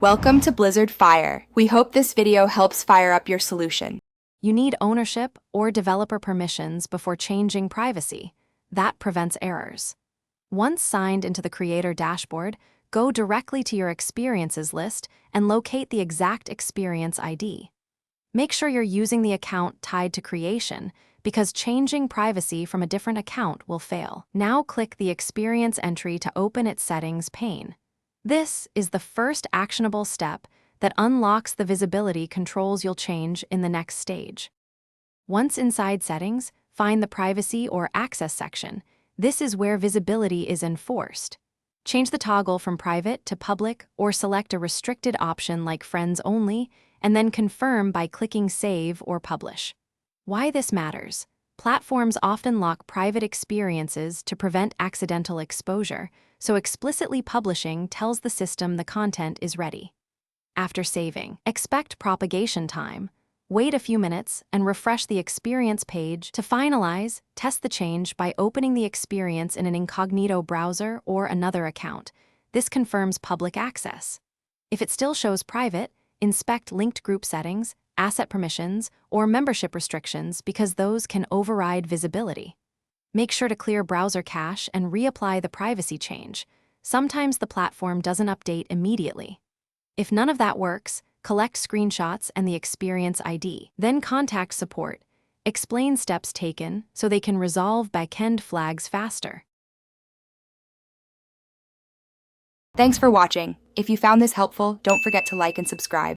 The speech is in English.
Welcome to Blizzard Fire. We hope this video helps fire up your solution. You need ownership or developer permissions before changing privacy. That prevents errors. Once signed into the Creator dashboard, go directly to your Experiences list and locate the exact experience ID. Make sure you're using the account tied to creation, because changing privacy from a different account will fail. Now click the Experience entry to open its settings pane. This is the first actionable step that unlocks the visibility controls you'll change in the next stage. Once inside Settings, find the Privacy or Access section. This is where visibility is enforced. Change the toggle from private to public or select a restricted option like Friends Only, and then confirm by clicking Save or Publish. Why this matters? Platforms often lock private experiences to prevent accidental exposure, so explicitly publishing tells the system the content is ready. After saving, expect propagation time. Wait a few minutes and refresh the experience page. To finalize, test the change by opening the experience in an incognito browser or another account. This confirms public access. If it still shows private, inspect linked group settings, asset permissions, or membership restrictions because those can override visibility. Make sure to clear browser cache and reapply the privacy change. Sometimes the platform doesn't update immediately. If none of that works, collect screenshots and the experience ID. Then contact support. Explain steps taken so they can resolve backend flags faster. Thanks for watching. If you found this helpful, don't forget to like and subscribe.